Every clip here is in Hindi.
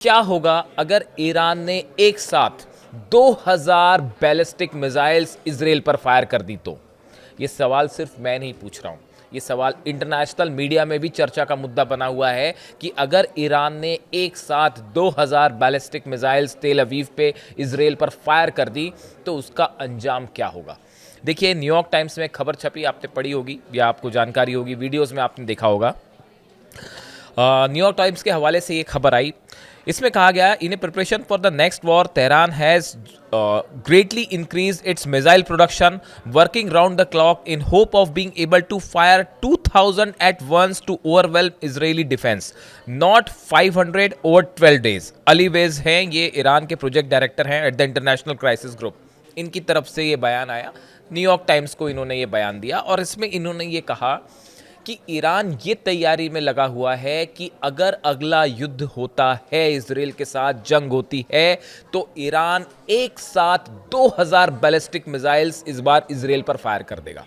क्या होगा अगर ईरान ने एक साथ 2000 बैलिस्टिक मिसाइल्स इजराइल पर फायर कर दी? तो ये सवाल सिर्फ मैं नहीं पूछ रहा हूं, ये सवाल इंटरनेशनल मीडिया में भी चर्चा का मुद्दा बना हुआ है कि अगर ईरान ने एक साथ 2000 बैलिस्टिक मिसाइल्स तेल अवीव पे इजराइल पर फायर कर दी तो उसका अंजाम क्या होगा। देखिए, न्यूयॉर्क टाइम्स में खबर छपी, आपने पढ़ी होगी या आपको जानकारी होगी, वीडियोस में आपने देखा होगा। न्यूयॉर्क टाइम्स के हवाले से ये खबर आई। इसमें कहा गया, in preparation for the next war Tehran has greatly increase its missile production, working round the clock in hope of being able to fire 2000 at once to overwhelm Israeli defence, not 500 over 12 डेज। अली वेज हैं, ये ईरान के प्रोजेक्ट डायरेक्टर हैं at the International Crisis Group. इनकी तरफ से ये बयान आया, न्यूयॉर्क टाइम्स को इन्होंने ये बयान दिया और इसमें इन्होंने ये कहा कि ईरान ये तैयारी में लगा हुआ है कि अगर अगला युद्ध होता है, इजराइल के साथ जंग होती है, तो ईरान एक साथ 2000 बैलिस्टिक मिसाइल्स इस बार इजराइल पर फायर कर देगा।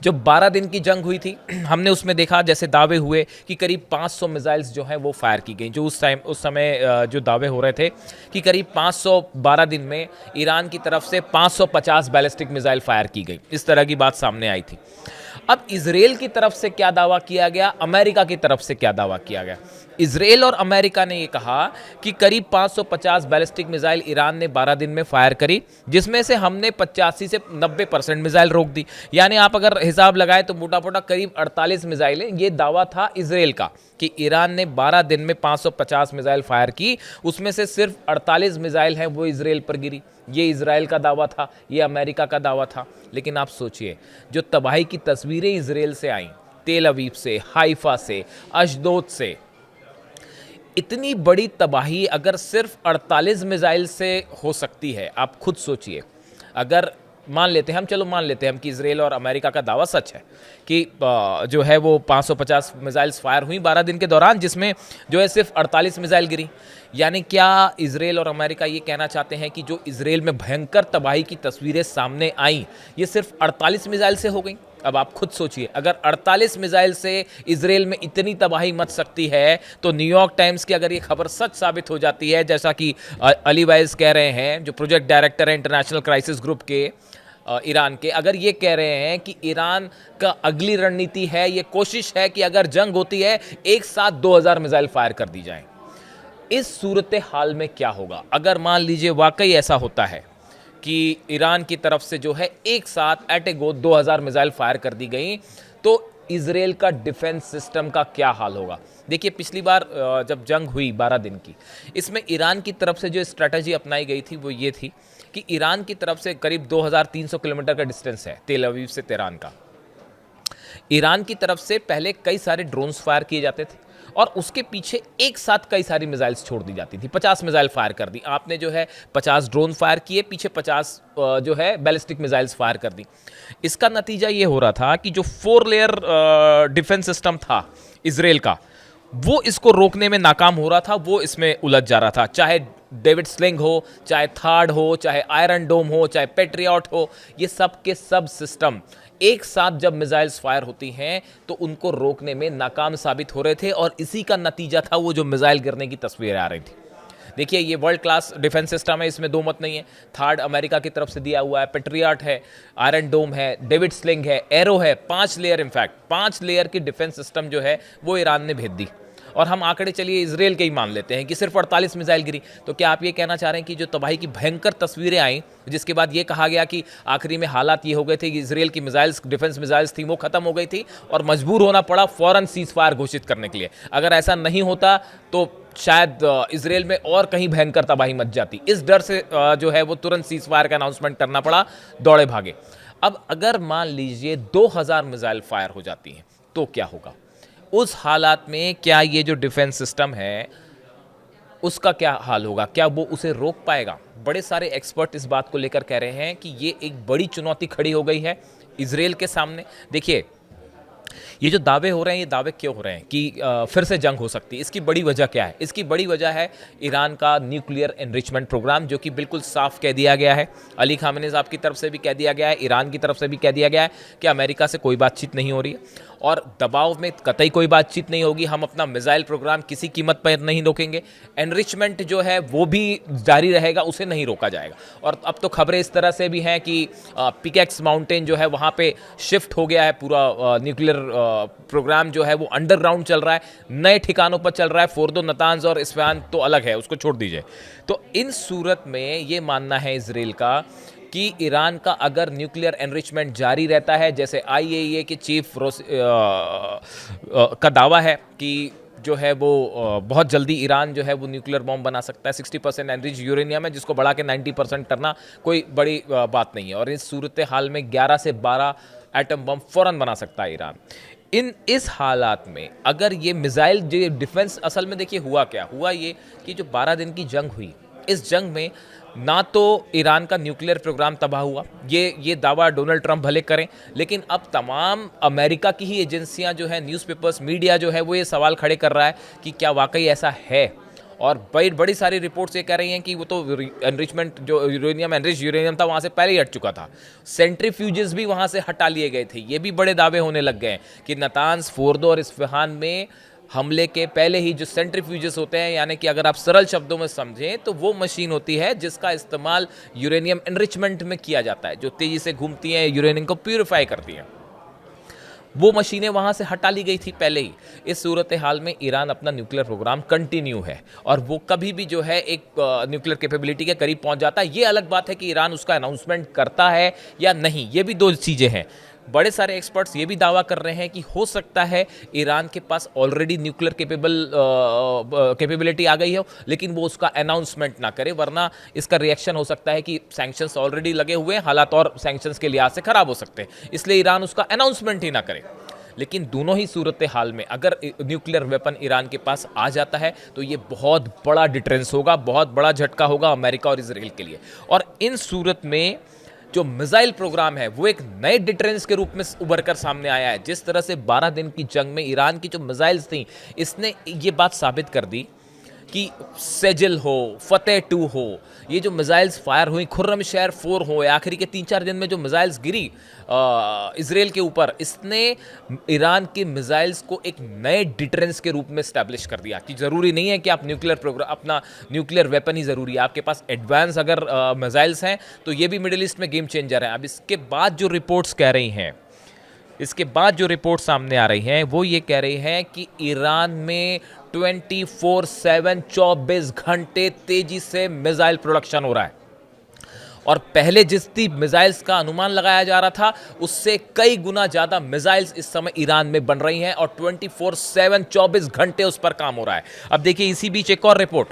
जो 12 दिन की जंग हुई थी, हमने उसमें देखा जैसे दावे हुए कि करीब 500 मिसाइल्स जो हैं वो फायर की गई। जो उस समय जो दावे हो रहे थे कि करीब 512 दिन में ईरान की तरफ से 550 बैलिस्टिक मिसाइल फायर की गई, इस तरह की बात सामने आई थी। अब इजराइल की तरफ से क्या दावा किया गया, अमेरिका की तरफ से क्या दावा किया गया। इजराइल और अमेरिका ने यह कहा कि करीब 550 बैलिस्टिक मिसाइल ईरान ने 12 दिन में फायर करी, जिसमें से हमने 85 से 90% मिसाइल रोक दी। यानी आप अगर हिसाब लगाए तो मोटा मोटा करीब 48 मिसाइलें, ये दावा था इजराइल का कि ईरान ने 12 दिन में 550 मिसाइल फायर की, उसमें से सिर्फ 48 मिसाइल हैं वो इजराइल पर गिरी। ये इजराइल का दावा था, ये अमेरिका का दावा था। लेकिन आप सोचिए, जो तबाही की तस्वीरें इजराइल से आईं, तेल अवीव से, हाइफा से, अशदोद से, इतनी बड़ी तबाही अगर सिर्फ 48 मिसाइल से हो सकती है, आप खुद सोचिए। अगर मान लेते हैं हम, चलो मान लेते हैं हम कि इजराइल और अमेरिका का दावा सच है कि जो है वो 550 मिसाइल्स फायर हुई 12 दिन के दौरान, जिसमें जो है सिर्फ 48 मिसाइल गिरी। यानी क्या इजराइल और अमेरिका ये कहना चाहते हैं कि जो इजराइल में भयंकर तबाही की तस्वीरें सामने आई, ये सिर्फ 48 मिसाइल से हो गई? अब आप खुद सोचिए, अगर 48 मिसाइल से इजराइल में इतनी तबाही मच सकती है, तो न्यूयॉर्क टाइम्स की अगर ये खबर सच साबित हो जाती है, जैसा कि अली वैज कह रहे हैं, जो प्रोजेक्ट डायरेक्टर हैं इंटरनेशनल क्राइसिस ग्रुप के ईरान के, अगर ये कह रहे हैं कि ईरान का अगली रणनीति है, ये कोशिश है कि अगर जंग होती है एक साथ 2000 मिसाइल फायर कर दी जाए, इस सूरत हाल में क्या होगा? अगर मान लीजिए वाकई ऐसा होता है कि ईरान की तरफ से जो है एक साथ एट ए गो 2000 मिसाइल फायर कर दी गई, तो इजराइल का डिफेंस सिस्टम का क्या हाल होगा? देखिए, पिछली बार जब जंग हुई 12 दिन की, इसमें ईरान की तरफ से जो स्ट्रैटेजी अपनाई गई थी वो ये थी कि ईरान की तरफ से करीब 2300 किलोमीटर का डिस्टेंस है तेल अवीव से तेहरान का। ईरान की तरफ से पहले कई सारे ड्रोन्स फायर किए जाते थे और उसके पीछे एक साथ कई सारी मिसाइल्स छोड़ दी जाती थी। 50 मिसाइल फायर कर दी आपने, जो है 50 ड्रोन फायर किए, पीछे 50 जो है बैलिस्टिक मिसाइल्स फायर कर दी। इसका नतीजा ये हो रहा था कि जो 4 लेयर डिफेंस सिस्टम था इजराइल का, वो इसको रोकने में नाकाम हो रहा था, वो इसमें उलझ जा रहा था। चाहे डेविड स्लिंग हो, चाहे थार्ड हो, चाहे आयरन डोम हो, चाहे पेट्रियट हो, ये सब के सब सिस्टम एक साथ जब मिसाइल्स फायर होती हैं तो उनको रोकने में नाकाम साबित हो रहे थे और इसी का नतीजा था वो जो मिसाइल गिरने की तस्वीरें आ रही थी। देखिए, ये वर्ल्ड क्लास डिफेंस सिस्टम है, इसमें दो मत नहीं है। थार्ड अमेरिका की तरफ से दिया हुआ है, पेट्रियट है, आयरन डोम है, डेविड स्लिंग है, एरो है, 5 लेयर, इनफैक्ट 5 लेयर की डिफेंस सिस्टम जो है वो ईरान ने भेज दी। और हम आंकड़े चलिए इजराइल के ही मान लेते हैं कि सिर्फ 48 मिसाइल गिरी। तो क्या आप ये कहना चाह रहे हैं कि जो तबाही की भयंकर तस्वीरें आई, जिसके बाद ये कहा गया कि आखिरी में हालात ये हो गए थे कि इजराइल की मिसाइल्स, डिफेंस मिसाइल्स थी, वो खत्म हो गई थी और मजबूर होना पड़ा फौरन सीज फायर घोषित करने के लिए? अगर ऐसा नहीं होता तो शायद इजराइल में और कहीं भयंकर तबाही मच जाती। इस डर से जो है वो तुरंत सीज फायर का अनाउंसमेंट करना पड़ा, दौड़े भागे। अब अगर मान लीजिए 2000 मिसाइल फायर हो जाती हैं तो क्या होगा? उस हालात में क्या ये जो डिफेंस सिस्टम है उसका क्या हाल होगा? क्या वो उसे रोक पाएगा? बड़े सारे एक्सपर्ट इस बात को लेकर कह रहे हैं कि ये एक बड़ी चुनौती खड़ी हो गई है इजराइल के सामने। देखिए, ये जो दावे हो रहे हैं, ये दावे क्यों हो रहे हैं कि फिर से जंग हो सकती है? इसकी बड़ी वजह क्या है? इसकी बड़ी वजह है ईरान का न्यूक्लियर एनरिचमेंट प्रोग्राम, जो कि बिल्कुल साफ कह दिया गया है। अली खामेनी साहब की तरफ से भी कह दिया गया है, ईरान की तरफ से भी कह दिया गया है कि अमेरिका से कोई बातचीत नहीं हो रही है। और दबाव में कतई कोई बातचीत नहीं होगी। हम अपना मिसाइल प्रोग्राम किसी कीमत पर नहीं रोकेंगे। एनरिचमेंट जो है वो भी जारी रहेगा, उसे नहीं रोका जाएगा। और अब तो खबरें इस तरह से भी हैं कि पिकेक्स माउंटेन जो है वहाँ पे शिफ्ट हो गया है, पूरा न्यूक्लियर प्रोग्राम जो है वो अंडरग्राउंड चल रहा है, नए ठिकानों पर चल रहा है। फोर्दो, नतांज और इस्फहान तो अलग है, उसको छोड़ दीजिए। तो इन सूरत में ये मानना है इजराइल का कि ईरान का अगर न्यूक्लियर एनरिचमेंट जारी रहता है, जैसे आईएईए के चीफ का दावा है कि जो है वो बहुत जल्दी ईरान जो है वो न्यूक्लियर बॉम्ब बना सकता है। 60% एनरिच यूरेनियम है, जिसको बढ़ा के 90% करना कोई बड़ी बात नहीं है। और इस सूरत हाल में 11 से 12 एटम बम फ़ौरन बना सकता है ईरान। इस हालात में अगर ये मिसाइल जो डिफेंस, असल में देखिए हुआ क्या हुआ, ये कि जो 12 दिन की जंग हुई, इस जंग में ना तो ईरान का न्यूक्लियर प्रोग्राम तबाह हुआ, ये दावा डोनाल्ड ट्रंप भले करें, लेकिन अब तमाम अमेरिका की ही एजेंसियां जो है, न्यूज़पेपर्स, मीडिया जो है वो ये सवाल खड़े कर रहा है कि क्या वाकई ऐसा है। और बड़ी सारी रिपोर्ट्स ये कह रही हैं कि वो तो एनरिचमेंट जो यूरेनियम, एनरिच यूरेनियम था वहाँ से पहले ही हट चुका था, सेंट्रीफ्यूजेस भी वहाँ से हटा लिए गए थे। ये भी बड़े दावे होने लग गए हैं कि नतांज, फोर्दो और इस्फहान में हमले के पहले ही जो सेंट्रीफ्यूजेस होते हैं, यानी कि अगर आप सरल शब्दों में समझें तो वो मशीन होती है जिसका इस्तेमाल यूरेनियम एनरिचमेंट में किया जाता है, जो तेज़ी से घूमती हैं, यूरेनियम को प्यूरिफाई करती हैं। वो मशीनें वहाँ से हटा ली गई थी पहले ही। इस सूरत हाल में ईरान अपना न्यूक्लियर प्रोग्राम कंटिन्यू है और वो कभी भी जो है एक न्यूक्लियर कैपेबिलिटी के करीब पहुँच जाता है। ये अलग बात है कि ईरान उसका अनाउंसमेंट करता है या नहीं, ये भी दो चीज़ें हैं। बड़े सारे एक्सपर्ट्स ये भी दावा कर रहे हैं कि हो सकता है ईरान के पास ऑलरेडी न्यूक्लियर कैपेबिलिटी आ गई हो, लेकिन वो उसका अनाउंसमेंट ना करे, वरना इसका रिएक्शन हो सकता है कि सैंक्शंस ऑलरेडी लगे हुए हैं, हालात और सैंक्शंस के लिहाज से खराब हो सकते हैं, इसलिए ईरान उसका अनाउंसमेंट ही ना करे। लेकिन दोनों ही सूरत हाल में अगर न्यूक्लियर वेपन ईरान के पास आ जाता है तो ये बहुत बड़ा डिटरेंस होगा, बहुत बड़ा झटका होगा अमेरिका और इजराइल के लिए। और इन सूरत में जो मिसाइल प्रोग्राम है वो एक नए डिटरेंस के रूप में उभर कर सामने आया है। जिस तरह से 12 दिन की जंग में ईरान की जो मिसाइल्स थी, इसने ये बात साबित कर दी कि सेजिल हो, फतेह 2 हो, ये जो मिसाइल्स फायर हुई, खुर्रम शहर 4 हो, आखिरी के 3-4 दिन में जो मिसाइल्स गिरी इजराइल के ऊपर, इसने ईरान की मिसाइल्स को एक नए डिटरेंस के रूप में स्टैब्लिश कर दिया कि ज़रूरी नहीं है कि आप न्यूक्लियर प्रोग्राम, अपना न्यूक्लियर वेपन ही ज़रूरी है, आपके पास एडवांस अगर मिसाइल्स हैं तो ये भी मिडिल ईस्ट में गेम चेंजर है। अब इसके बाद जो रिपोर्ट्स कह रही हैं, इसके बाद जो रिपोर्ट सामने आ रही हैं वो ये कह रही हैं कि ईरान में 24/7 24 घंटे तेजी से मिसाइल प्रोडक्शन हो रहा है और पहले जितनी मिसाइल्स का अनुमान लगाया जा रहा था उससे कई गुना ज़्यादा मिसाइल्स इस समय ईरान में बन रही हैं और 24/7 24 घंटे उस पर काम हो रहा है। अब देखिए, इसी बीच एक और रिपोर्ट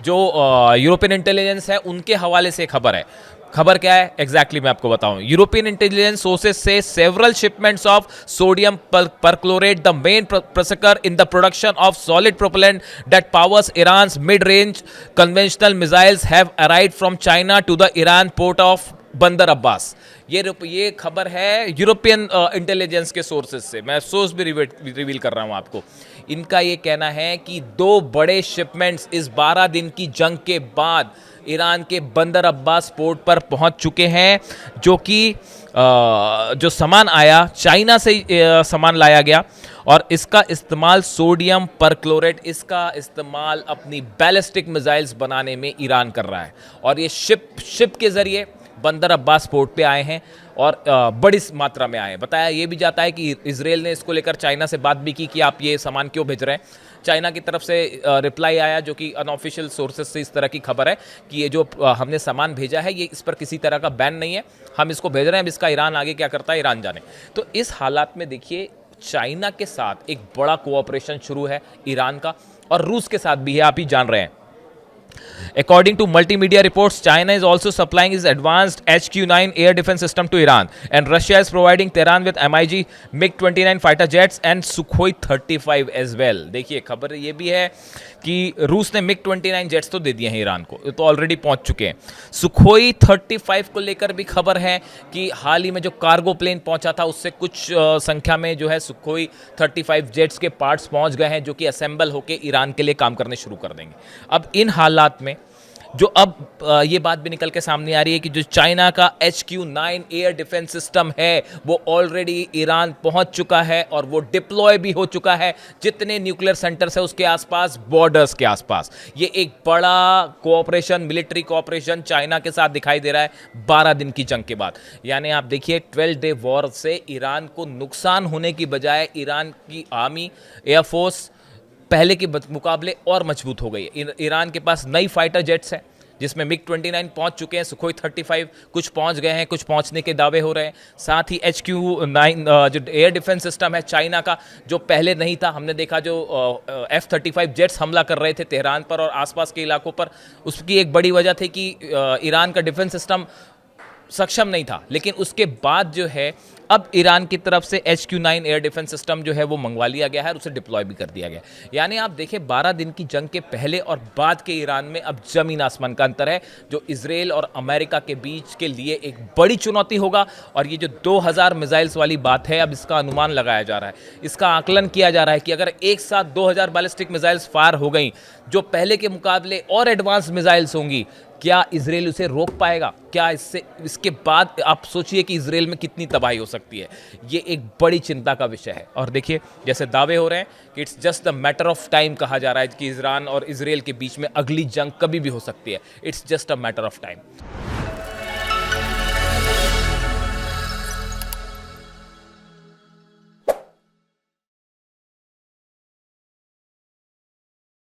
जो यूरोपियन इंटेलिजेंस है उनके हवाले से खबर है। खबर क्या है एग्जैक्टली मैं आपको बताऊं। यूरोपियन इंटेलिजेंस सोर्सेस से several shipments of sodium perchlorate, the main processor in the production of solid propellant that powers Iran's mid range conventional missiles have arrived from China to the Iran port of Bandar Abbas. ये खबर है यूरोपियन इंटेलिजेंस के सोर्सेज से, मैं सोर्स भी रिवील कर रहा हूं आपको। इनका ये कहना है कि 2 बड़े शिपमेंट्स इस 12 दिन की जंग के बाद ईरान के बंदर अब्बास पोर्ट पर पहुंच चुके हैं, जो कि जो सामान आया चाइना से सामान लाया गया और इसका इस्तेमाल सोडियम परक्लोरेट, इसका इस्तेमाल अपनी बैलिस्टिक मिसाइल्स बनाने में ईरान कर रहा है और ये शिप के जरिए बंदर अब्बास पोर्ट पे आए हैं और बड़ी मात्रा में आए हैं। बताया ये भी जाता है कि इजराइल ने इसको लेकर चाइना से बात भी की कि आप ये सामान क्यों भेज रहे हैं। चाइना की तरफ से रिप्लाई आया, जो कि अनऑफिशियल सोर्सेज से इस तरह की खबर है कि ये जो हमने सामान भेजा है ये इस पर किसी तरह का बैन नहीं है, हम इसको भेज रहे हैं, अब इसका ईरान आगे क्या करता है ईरान जाने। तो इस हालात में देखिए, चाइना के साथ एक बड़ा कोऑपरेशन शुरू है ईरान का और रूस के साथ भी है, आप ही जान रहे हैं। According to multimedia reports, China is also supplying its advanced HQ-9 air defense system to Iran, and Russia is providing Tehran with MiG MiG-29 fighter jets and Sukhoi 35 as well. देखिए, खबर ये भी है कि रूस ने MiG-29 जेट्स तो दे दिए हैं ईरान को, ये तो ऑलरेडी पहुंच चुके हैं। सुखोई 35 को लेकर भी खबर है कि हाल ही में जो कार्गो प्लेन पहुंचा था उससे कुछ संख्या में जो है सुखोई 35 जेट्स के पार्ट्स पहुंच गए हैं, जो कि असेंबल होकर ईरान के लिए काम करने शुरू कर देंगे। अब इन हालात में जो अब ये बात भी निकल के सामने आ रही है कि जो चाइना का HQ-9 एयर डिफेंस सिस्टम है वो ऑलरेडी ईरान पहुंच चुका है और वो डिप्लॉय भी हो चुका है जितने न्यूक्लियर सेंटर्स है उसके आसपास, बॉर्डर्स के आसपास। ये एक बड़ा कोऑपरेशन, मिलिट्री कोऑपरेशन चाइना के साथ दिखाई दे रहा है 12 दिन की जंग के बाद। यानी आप देखिए 12 डे वॉर से ईरान को नुकसान होने की बजाय ईरान की आर्मी, एयरफोर्स पहले के मुकाबले और मजबूत हो गई है। ईरान के पास नई फाइटर जेट्स हैं जिसमें MiG-29 पहुंच चुके हैं, सुखोई 35 कुछ पहुंच गए हैं, कुछ पहुंचने के दावे हो रहे हैं। साथ ही HQ-9 जो एयर डिफेंस सिस्टम है चाइना का, जो पहले नहीं था, हमने देखा जो F-35 जेट्स हमला कर रहे थे तेहरान पर और आसपास के इलाकों पर, उसकी एक बड़ी वजह थी कि ईरान का डिफेंस सिस्टम सक्षम नहीं था। लेकिन उसके बाद जो है अब ईरान की तरफ से HQ-9 एयर डिफेंस सिस्टम जो है वो मंगवा लिया गया है और उसे डिप्लॉय भी कर दिया गया। यानी आप देखिए 12 दिन की जंग के पहले और बाद के ईरान में अब जमीन आसमान का अंतर है, जो इजराइल और अमेरिका के बीच के लिए एक बड़ी चुनौती होगा। और ये जो 2000 मिसाइल्स वाली बात है, अब इसका अनुमान लगाया जा रहा है, इसका आकलन किया जा रहा है कि अगर एक साथ 2000 बैलिस्टिक मिसाइल्स फायर हो गई जो पहले के मुकाबले और एडवांस मिसाइल्स होंगी, क्या इजराइल उसे रोक पाएगा? क्या इसके बाद आप सोचिए कि इजराइल में कितनी तबाही हो सकती है। ये एक बड़ी चिंता का विषय है। और देखिए जैसे दावे हो रहे हैं कि it's just the matter of time, कहा जा रहा है कि ईरान और इजराइल के बीच में अगली जंग कभी भी हो सकती है। It's just a matter of time.